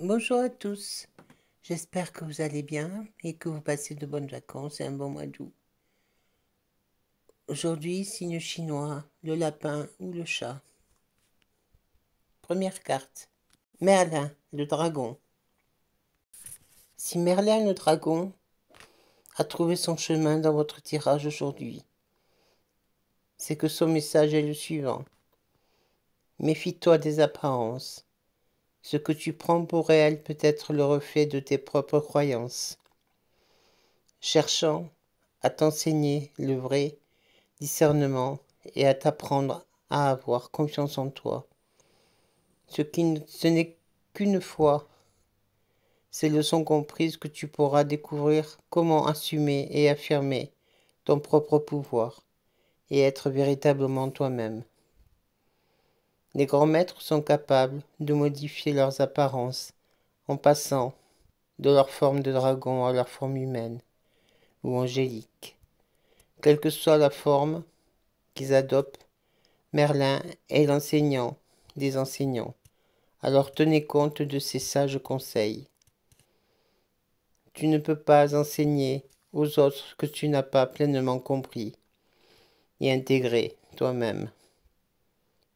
Bonjour à tous, j'espère que vous allez bien et que vous passez de bonnes vacances et un bon mois d'août. Aujourd'hui, signe chinois, le lapin ou le chat. Première carte. Merlin, le dragon. Si Merlin le dragon a trouvé son chemin dans votre tirage aujourd'hui, c'est que son message est le suivant. Méfie-toi des apparences. Ce que tu prends pour réel peut être le reflet de tes propres croyances. Cherchant à t'enseigner le vrai discernement et à t'apprendre à avoir confiance en toi. Ce n'est qu'une fois ces leçons comprises que tu pourras découvrir comment assumer et affirmer ton propre pouvoir et être véritablement toi-même. Les grands maîtres sont capables de modifier leurs apparences en passant de leur forme de dragon à leur forme humaine ou angélique. Quelle que soit la forme qu'ils adoptent, Merlin est l'enseignant des enseignants. Alors tenez compte de ces sages conseils. Tu ne peux pas enseigner aux autres ce que tu n'as pas pleinement compris et intégré toi-même.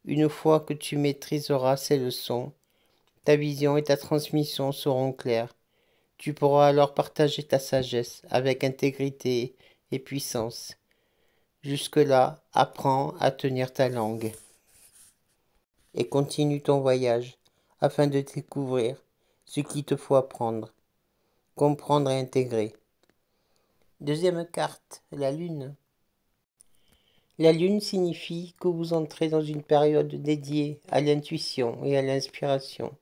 Une fois que tu maîtriseras ces leçons, ta vision et ta transmission seront claires. Tu pourras alors partager ta sagesse avec intégrité et puissance. Jusque-là, apprends à tenir ta langue et continue ton voyage afin de découvrir ce qu'il te faut apprendre, comprendre et intégrer. Deuxième carte, la lune. La lune signifie que vous entrez dans une période dédiée à l'intuition et à l'inspiration,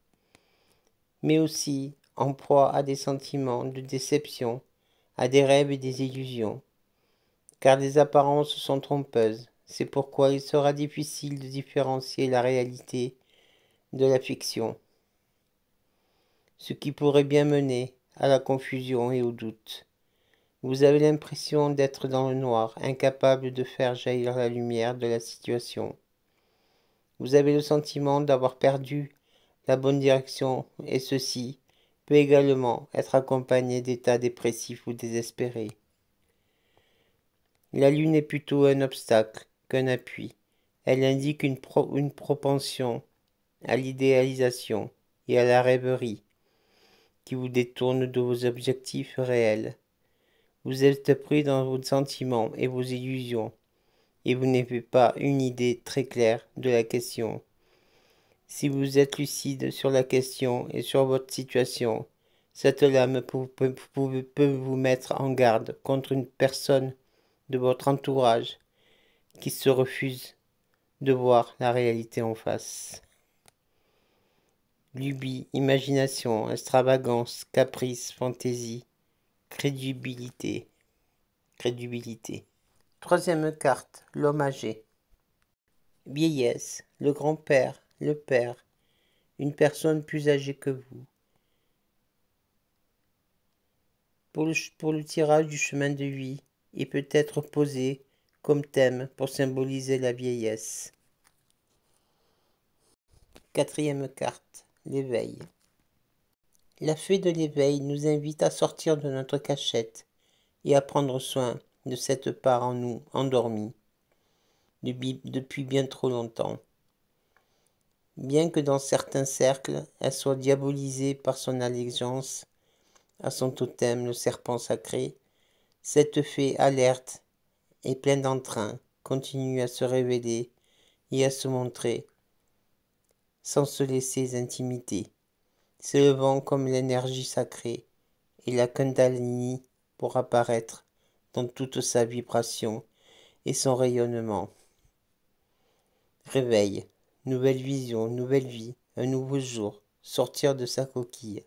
mais aussi en proie à des sentiments de déception, à des rêves et des illusions, car les apparences sont trompeuses. C'est pourquoi il sera difficile de différencier la réalité de la fiction, ce qui pourrait bien mener à la confusion et au doute. Vous avez l'impression d'être dans le noir, incapable de faire jaillir la lumière de la situation. Vous avez le sentiment d'avoir perdu la bonne direction et ceci peut également être accompagné d'états dépressifs ou désespérés. La lune est plutôt un obstacle qu'un appui. Elle indique une propension à l'idéalisation et à la rêverie qui vous détourne de vos objectifs réels. Vous êtes pris dans vos sentiments et vos illusions, et vous n'avez pas une idée très claire de la question. Si vous êtes lucide sur la question et sur votre situation, cette lame peut vous mettre en garde contre une personne de votre entourage qui se refuse de voir la réalité en face. Lubie, imagination, extravagance, caprice, fantaisie, crédulité. Troisième carte, l'homme âgé. Vieillesse, le grand-père, le père, une personne plus âgée que vous. Pour le tirage du chemin de vie, il peut être posé comme thème pour symboliser la vieillesse. Quatrième carte, l'éveil. La fée de l'éveil nous invite à sortir de notre cachette et à prendre soin de cette part en nous endormie depuis bien trop longtemps. Bien que dans certains cercles, elle soit diabolisée par son allégeance à son totem, le serpent sacré, cette fée alerte et pleine d'entrain continue à se révéler et à se montrer sans se laisser intimider, s'élevant comme l'énergie sacrée et la Kundalini pour apparaître dans toute sa vibration et son rayonnement. Réveil, nouvelle vision, nouvelle vie, un nouveau jour, sortir de sa coquille.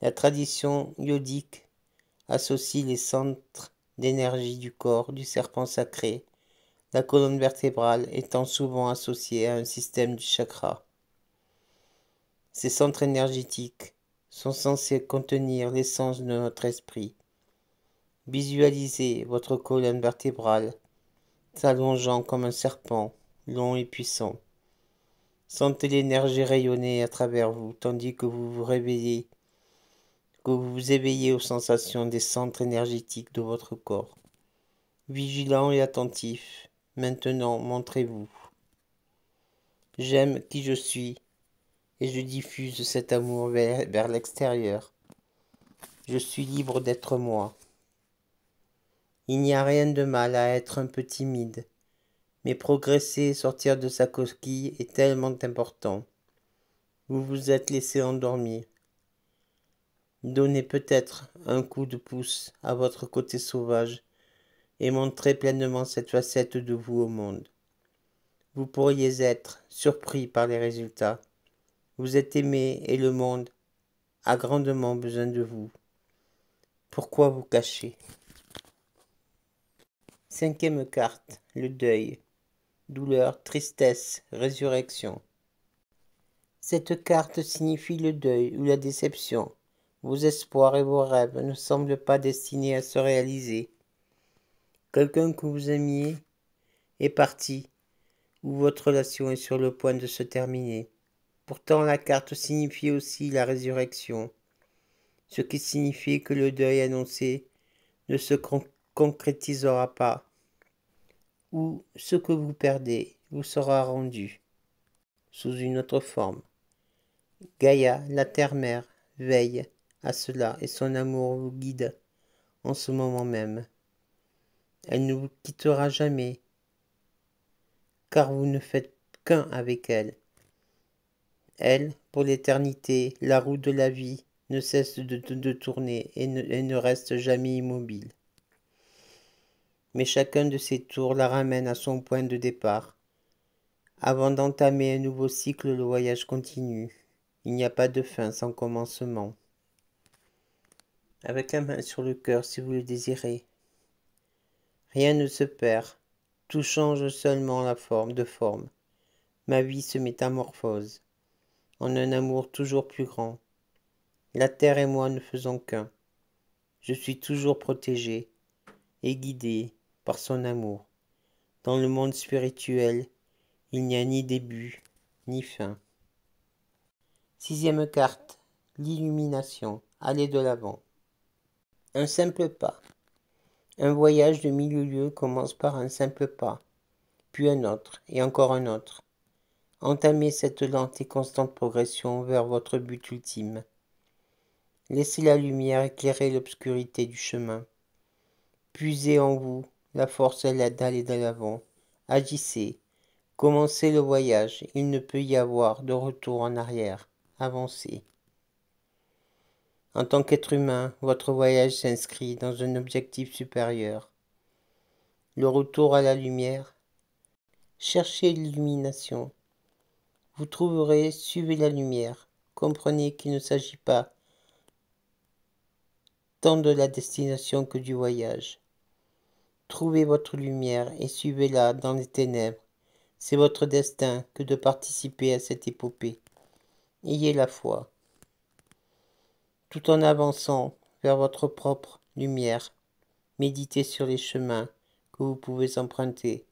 La tradition yodique associe les centres d'énergie du corps du serpent sacré, la colonne vertébrale étant souvent associée à un système du chakra. Ces centres énergétiques sont censés contenir l'essence de notre esprit. Visualisez votre colonne vertébrale s'allongeant comme un serpent, long et puissant. Sentez l'énergie rayonner à travers vous, tandis que vous vous réveillez, que vous vous éveillez aux sensations des centres énergétiques de votre corps. Vigilant et attentif, maintenant montrez-vous. J'aime qui je suis et je diffuse cet amour vers l'extérieur. Je suis libre d'être moi. Il n'y a rien de mal à être un peu timide, mais progresser et sortir de sa coquille est tellement important. Vous vous êtes laissé endormir. Donnez peut-être un coup de pouce à votre côté sauvage et montrez pleinement cette facette de vous au monde. Vous pourriez être surpris par les résultats. Vous êtes aimé et le monde a grandement besoin de vous. Pourquoi vous cacher? Cinquième carte, le deuil. Douleur, tristesse, résurrection. Cette carte signifie le deuil ou la déception. Vos espoirs et vos rêves ne semblent pas destinés à se réaliser. Quelqu'un que vous aimiez est parti, ou votre relation est sur le point de se terminer. Pourtant, la carte signifie aussi la résurrection, ce qui signifie que le deuil annoncé ne se concrétisera pas, ou ce que vous perdez vous sera rendu sous une autre forme. Gaïa, la terre-mère, veille à cela et son amour vous guide en ce moment même. Elle ne vous quittera jamais, car vous ne faites qu'un avec elle. Elle, pour l'éternité, la roue de la vie, ne cesse de tourner et ne reste jamais immobile. Mais chacun de ces tours la ramène à son point de départ. Avant d'entamer un nouveau cycle, le voyage continue. Il n'y a pas de fin sans commencement. Avec la main sur le cœur si vous le désirez. Rien ne se perd, tout change seulement de forme. Ma vie se métamorphose, en un amour toujours plus grand. La terre et moi ne faisons qu'un. Je suis toujours protégé et guidé par son amour. Dans le monde spirituel, il n'y a ni début, ni fin. Sixième carte, l'illumination. Allez de l'avant. Un simple pas. Un voyage de 1000 lieues commence par un simple pas, puis un autre, et encore un autre. Entamez cette lente et constante progression vers votre but ultime. Laissez la lumière éclairer l'obscurité du chemin. Puisez en vous la force et l'aide d'aller de l'avant. Agissez. Commencez le voyage. Il ne peut y avoir de retour en arrière. Avancez. En tant qu'être humain, votre voyage s'inscrit dans un objectif supérieur. Le retour à la lumière. Cherchez l'illumination. Vous trouverez, suivez la lumière. Comprenez qu'il ne s'agit pas tant de la destination que du voyage. Trouvez votre lumière et suivez-la dans les ténèbres. C'est votre destin que de participer à cette épopée. Ayez la foi. Tout en avançant vers votre propre lumière, méditez sur les chemins que vous pouvez emprunter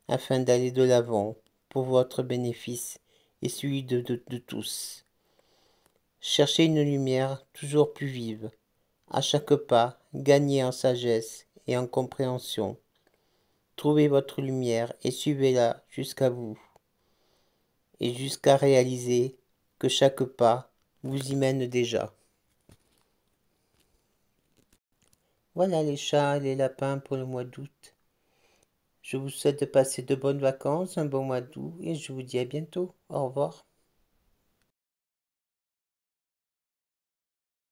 afin d'aller de l'avant pour votre bénéfice et celui de tous. Cherchez une lumière toujours plus vive. À chaque pas, gagnez en sagesse et en compréhension. Trouvez votre lumière et suivez-la jusqu'à vous. Et jusqu'à réaliser que chaque pas vous y mène déjà. Voilà les chats et les lapins pour le mois d'août. Je vous souhaite de passer de bonnes vacances, un bon mois d'août et je vous dis à bientôt. Au revoir.